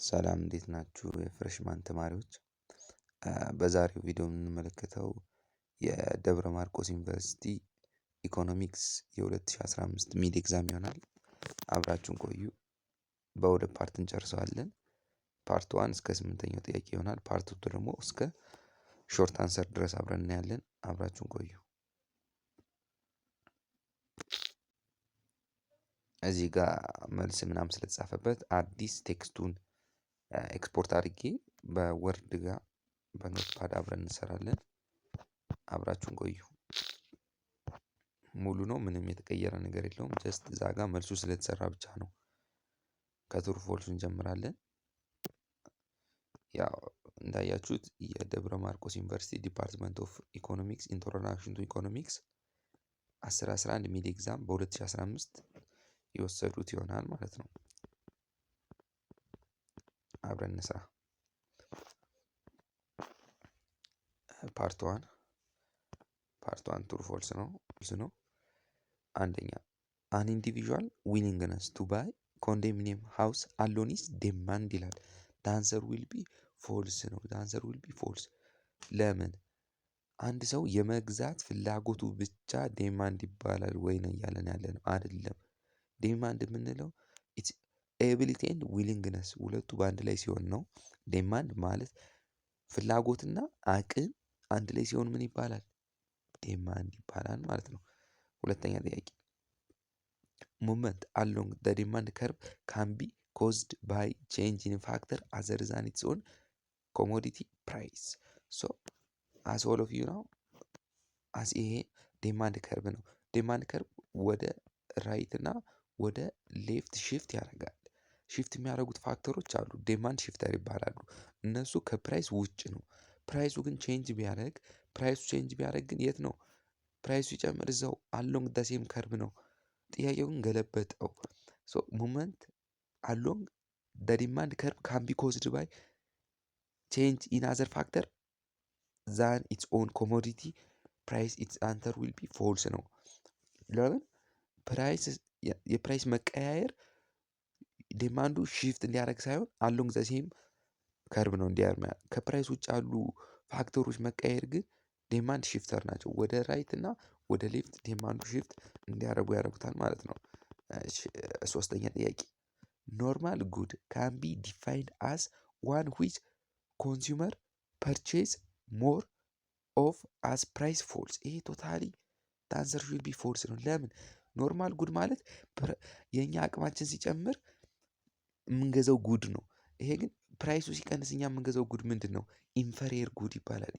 ሰላም እንዴት ናችሁ የፍሬሽማን ተማሪዎች? በዛሬው ቪዲዮ የምንመለከተው የደብረ ማርቆስ ዩኒቨርሲቲ ኢኮኖሚክስ የ2015 ሚድ ኤግዛም ይሆናል። አብራችሁን ቆዩ። በሁለት ፓርት እንጨርሰዋለን። ፓርት 1 እስከ 8ኛው ጥያቄ ይሆናል። ፓርት 2 ደግሞ እስከ ሾርት አንሰር ድረስ አብረን እናያለን። አብራችሁን ቆዩ። እዚህ ጋር መልስ ምናምን ስለተጻፈበት አዲስ ቴክስቱን ኤክስፖርት አድርጌ በወርድ ጋር በኖትፓድ አብረን እንሰራለን። አብራችሁን ቆዩ። ሙሉ ነው፣ ምንም የተቀየረ ነገር የለውም። ጀስት እዛ ጋር መልሱ ስለተሰራ ብቻ ነው። ከትሩ ፎልስ እንጀምራለን። ያው እንዳያችሁት የደብረ ማርቆስ ዩኒቨርሲቲ ዲፓርትመንት ኦፍ ኢኮኖሚክስ ኢንትሮዳክሽን ቱ ኢኮኖሚክስ 1011 ሚድ ኤግዛም በ2015 የወሰዱት ይሆናል ማለት ነው። አብረን እንስራ። ፓርት 1 ትሩ ፎልስ ነው። ብዙ ነው። አንደኛ አን ኢንዲቪዥዋል ዊሊንግነስ ቱ ባይ ኮንዶሚኒየም ሃውስ አሎኒስ ዴማንድ ይላል። ዳንሰር ዊል ቢ ፎልስ ነው። ዳንሰር ዊል ቢ ፎልስ። ለምን? አንድ ሰው የመግዛት ፍላጎቱ ብቻ ዴማንድ ይባላል ወይ ነው እያለን ያለ ነው? አይደለም። ዴማንድ የምንለው ኢትስ ኤቢሊቲ ኤንድ ዊሊንግነስ ሁለቱ በአንድ ላይ ሲሆን ነው። ዴማንድ ማለት ፍላጎትና አቅም አንድ ላይ ሲሆን ምን ይባላል? ዴማንድ ይባላል ማለት ነው። ሁለተኛ ጥያቄ movement along the demand curve can be caused by change in factor other than its own commodity price. So as all of you know, as ይሄ ዴማንድ ከርቭ ነው። ዴማንድ ከርቭ ወደ ራይት እና ወደ ሌፍት ሽፍት ያደርጋል። ሽፍት የሚያደርጉት ፋክተሮች አሉ፣ ዴማንድ ሽፍተር ይባላሉ። እነሱ ከፕራይስ ውጭ ነው። ፕራይሱ ግን ቼንጅ ቢያደርግ ግን የት ነው? ፕራይሱ ሲጨምር እዛው አሎንግ ደ ሴም ከርቭ ነው። ጥያቄውን ገለበጠው። ሶ ሞመንት አሎንግ ደ ዲማንድ ከርቭ ካን ቢ ኮዝድ ባይ ቼንጅ ኢን አዘር ፋክተር ዛን ኢትስ ኦን ኮሞዲቲ ፕራይስ ኢትስ አንሰር ዊል ቢ ፎልስ ነው። ለምን? የፕራይስ መቀያየር ዲማንዱ ሺፍት እንዲያደርግ ሳይሆን አሎንግ ዘ ሴም ከርቭ ነው እንዲያርም። ከፕራይስ ውጭ ያሉ ፋክተሮች መቀየር ግን ዲማንድ ሽፍተር ናቸው። ወደ ራይት እና ወደ ሌፍት ዲማንዱ ሽፍት እንዲያደርጉ ያደርጉታል ማለት ነው። ሶስተኛ ጥያቄ ኖርማል ጉድ ካን ቢ ዲፋይንድ አስ ዋን ዊች ኮንሱመር ፐርቼዝ ሞር ኦፍ አስ ፕራይስ ፎልስ። ይሄ ቶታሊ ታንሰር ሹድ ቢ ፎልስ ነው። ለምን? ኖርማል ጉድ ማለት የእኛ አቅማችን ሲጨምር የምንገዛው ጉድ ነው። ይሄ ግን ፕራይሱ ሲቀንስ እኛ የምንገዛው ጉድ ምንድን ነው? ኢንፌሪየር ጉድ ይባላል።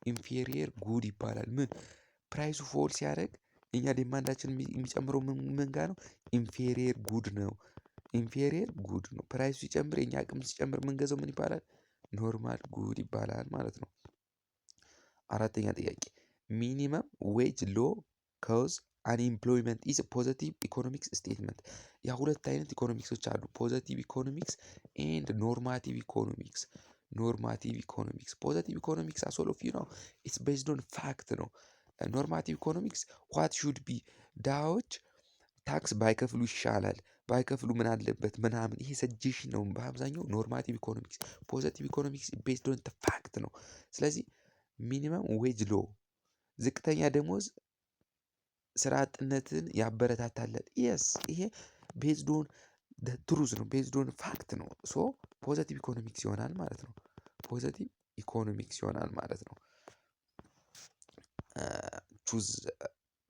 ኢንፌሪየር ጉድ ይባላል። ምን? ፕራይሱ ፎል ሲያደርግ እኛ ዲማንዳችን የሚጨምረው ምን ጋር ነው? ኢንፌሪየር ጉድ ነው። ኢንፌሪየር ጉድ ነው። ፕራይሱ ሲጨምር የኛ አቅም ሲጨምር የምንገዛው ምን ይባላል? ኖርማል ጉድ ይባላል ማለት ነው። አራተኛ ጥያቄ ሚኒመም ዌጅ ሎ ኮዝ አንኤምፕሎይመንት ኢዝ ፖዘቲቭ ኢኮኖሚክስ ስቴትመንት። ያ ሁለት አይነት ኢኮኖሚክሶች አሉ፣ ፖዘቲቭ ኢኮኖሚክስ ኤንድ ኖርማቲቭ ኢኮኖሚክስ። ፖዘቲቭ ኢኮኖሚክስ አስ ኦል ኦፍ ዩ ነው ኢትስ ቤዝድ ኦን ፋክት ነው። ኖርማቲቭ ኢኮኖሚክስ ዋት ሹድ ቢ ዳዎች ታክስ ባይከፍሉ ይሻላል፣ ባይከፍሉ ምን አለበት ምናምን፣ ይሄ ሰጀሽን ነው በአብዛኛው ኖርማቲቭ ኢኮኖሚክስ። ፖዘቲቭ ኢኮኖሚክስ ቤዝድ ኦን ፋክት ነው። ስለዚህ ሚኒመም ዌጅ ሎ ዝቅተኛ ደሞዝ ስራ አጥነትን ያበረታታል። የስ ይሄ ቤዝድ ኦን ትሩዝ ነው፣ ቤዝድ ኦን ፋክት ነው። ሶ ፖዘቲቭ ኢኮኖሚክስ ይሆናል ማለት ነው። ፖዘቲቭ ኢኮኖሚክስ ይሆናል ማለት ነው። ቹዝ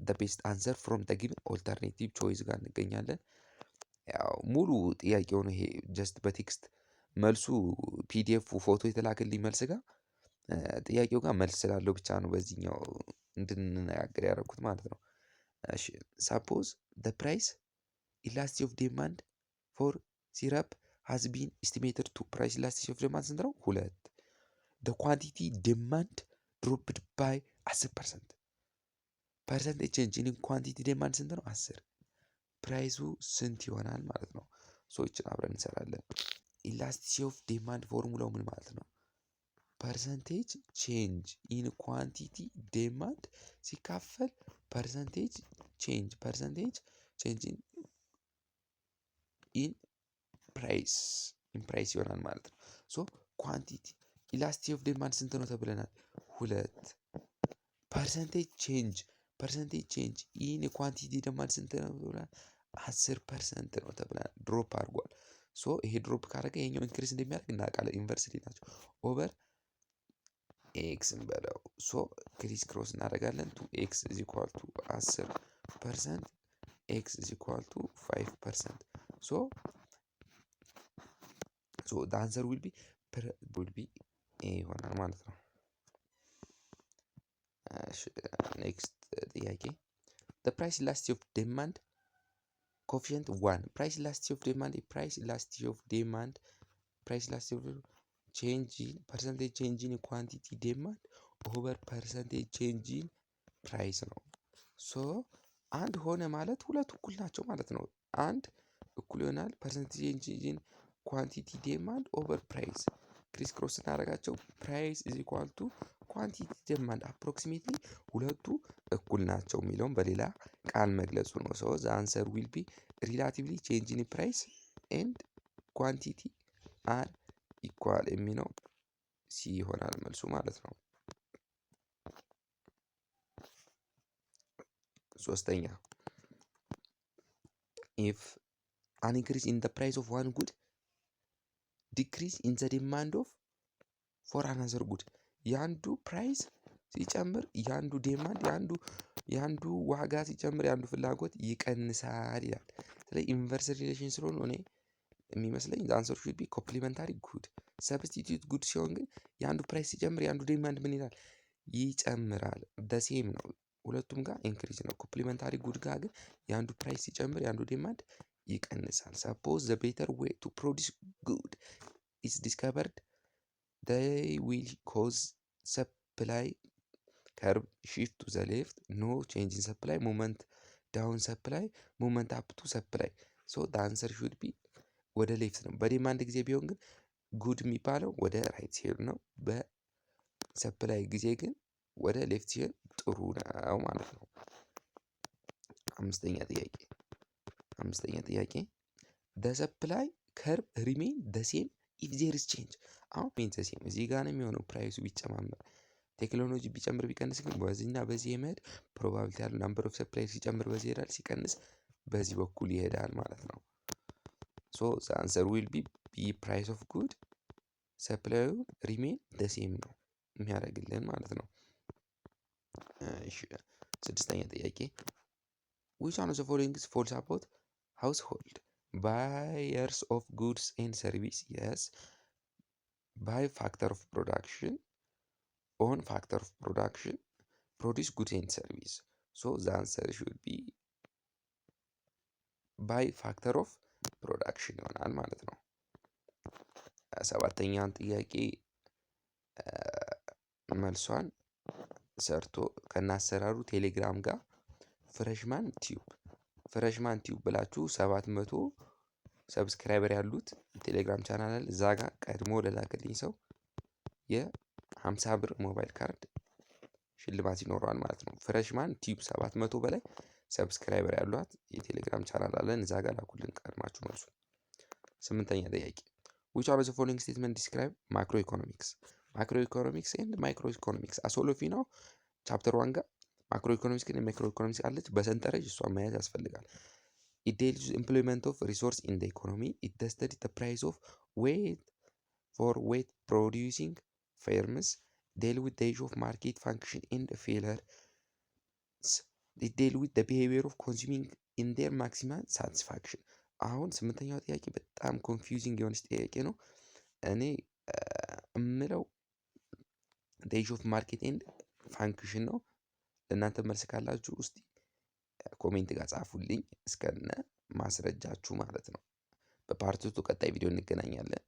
ደ ቤስት አንሰር ፍሮም ደ ጊቭን ኦልተርኔቲቭ ቾይስ ጋር እንገኛለን። ያው ሙሉ ጥያቄው ነው ይሄ፣ ጀስት በቴክስት መልሱ ፒዲኤፍ ፎቶ የተላከልኝ መልስ ጋር ጥያቄው ጋር መልስ ስላለው ብቻ ነው በዚህኛው እንድንነጋገር ያደረኩት ማለት ነው። እሺ ሳፖዝ ደ ፕራይስ ኢላስቲሲቲ ኦፍ ዲማንድ ፎር ሲረፕ ሃዝ ቢን ኤስቲሜትድ ቱ ፕራይስ ኢላስቲሲቲ ኦፍ ዲማንድ ስንት ነው? 2 ደ ኳንቲቲ ዲማንድ ድሮፕድ ባይ 10%። ፐርሰንቴጅ ቼንጅ ኢን ኳንቲቲ ዲማንድ ስንት ነው? 10። ፕራይሱ ስንት ይሆናል ማለት ነው? ሰዎችን አብረን እንሰራለን። ኢላስቲሲቲ ኦፍ ዲማንድ ፎርሙላው ምን ማለት ነው? ፐርሰንቴጅ ቼንጅ ኢን ኳንቲቲ ዲማንድ ሲካፈል ፐርሰንቴጅ ቼንጅ ኢን ኢን ፕራይስ ይሆናል ማለት ነው። ሶ ኳንቲቲ ኢላስቲሲቲ ኦፍ ዲማንድ ስንት ነው ተብለናል? 2 ፐርሰንቴጅ ቼንጅ ኢን የኳንቲቲ ዲማንድ ስንት ነው ተብለናል? 10% ነው ተብለናል። ድሮፕ አድርጓል። ሶ ይሄ ድሮፕ ካደረገ ይሄኛው ኢንክሪስ እንደሚያደርግ እናውቃለን። ኢንቨርስሊ ናቸው ኦቨር ኤክስ እንበለው። ሶ ክሪስ ክሮስ እናደርጋለን። ቱ ኤክስ ኢዝ ኢኳል ቱ 10% ኤክስ ኢዝ ኢኳል ቱ 5%። ሶ the answer will be ኤ ይሆናል ማለት ነው። ኔክስት ጥያቄ the price elasticity of demand coefficient 1 price elasticity of demand change in percentage change in quantity demand over percentage change in price ነው። ሶ አንድ ሆነ ማለት ሁለቱ እኩል ናቸው ማለት ነው። አንድ እኩል ይሆናል percentage change in quantity demand over price ክሪስ ክሮስ እናደርጋቸው price is equal to quantity demand approximately ሁለቱ እኩል ናቸው የሚለውን በሌላ ቃል መግለጹ ነው። ሶ the answer will be relatively change in price and quantity are equal የሚለው ሲ ይሆናል መልሱ ማለት ነው። ሶስተኛ if an increase in the price of one good decrease in the demand of for another good የአንዱ ፕራይስ ሲጨምር የአንዱ ዴማንድ የአንዱ ዋጋ ሲጨምር የአንዱ ፍላጎት ይቀንሳል ይላል። ስለዚህ ኢንቨርስ ሪሌሽን ስለሆነ እኔ የሚመስለኝ the answer should be complementary good substitute good ሲሆን ግን የአንዱ ፕራይስ ሲጨምር የአንዱ ዴማንድ ምን ይላል? ይጨምራል። ደሴም ነው ሁለቱም ጋር ኢንክሪዝ ነው። ኮምፕሊመንታሪ ጉድ ጋር ግን የአንዱ ፕራይስ ሲጨምር የአንዱ ዲማንድ ይቀንሳል። ሰፖዝ ዘ ቤተር ዌይ ቱ ፕሮዲስ ጉድ ኢዝ ዲስከቨርድ they will cause supply curve shift to the left no change in supply movement down supply movement up to supply so the answer should be ወደ ሌፍት ነው። በዲማንድ ጊዜ ቢሆን ግን ጉድ የሚባለው ወደ ራይት ሲሄድ ነው። በሰፕላይ ጊዜ ግን ወደ ሌፍት ሲሄድ ጥሩ ነው ማለት ነው። አምስተኛ ጥያቄ the supply curve remain the same if there is change አሁን ሜን ዘ ሴም እዚህ ጋር ነው የሚሆነው። ፕራይሱ ቢጨማመር ቴክኖሎጂ ቢጨምር ቢቀንስ ግን በዚህና በዚህ የመሄድ ፕሮባቢሊቲ ያለው ናምበር ኦፍ ሰፕላይ ሲጨምር በዚህ ይሄዳል፣ ሲቀንስ በዚህ በኩል ይሄዳል ማለት ነው። ሶ ዘ አንሰር ዊል ቢ ፕራይስ ኦፍ ጉድ ሰፕላዩ ሪሜን ደ ሴም ነው የሚያደርግልን ማለት ነው። ስድስተኛ ጥያቄ which one of the following falls about household buyers of goods and service? yes by factor of production on factor of production produce goods and service so the answer should be by factor of production ይሆናል ማለት ነው። ሰባተኛን ጥያቄ መልሷን ሰርቶ ከናሰራሩ ቴሌግራም ጋር ፍሬሽማን ቲዩብ ብላችሁ 700 ሰብስክራይበር ያሉት ቴሌግራም ቻናል እዛ ጋር ቀድሞ ለላከልኝ ሰው የ50 ብር ሞባይል ካርድ ሽልማት ይኖረዋል ማለት ነው። ፍሬሽማን ቲዩብ 700 በላይ ሰብስክራይበር ያሏት የቴሌግራም ቻናል አለን። እዛ ጋር ላኩልን ቀድማችሁ መልሱ። ስምንተኛ ጥያቄ which one of the following statement describe macroeconomics and microeconomics አሶሎፊ ነው ቻፕተር 1 ጋር ማክሮኢኮኖሚክስ እና ማይክሮኢኮኖሚክስ አለች በሰንጠረዥ እሷ መያዝ ያስፈልጋል። it deals with employment of resource in the economy. it studies the price of weight producing firms. deal with the issue of market function and failures. it deal with the behavior of consuming in their maximum satisfaction. አሁን ስምንተኛው ጥያቄ በጣም ኮንፊውዚንግ የሆነች ጥያቄ ነው። እኔ እምለው the issue of market and function ነው። ለእናንተ መልስ ካላችሁ ውስጥ ኮሜንት ጋር ጻፉልኝ እስከነ ማስረጃችሁ ማለት ነው። በፓርት 2 ቀጣይ ቪዲዮ እንገናኛለን።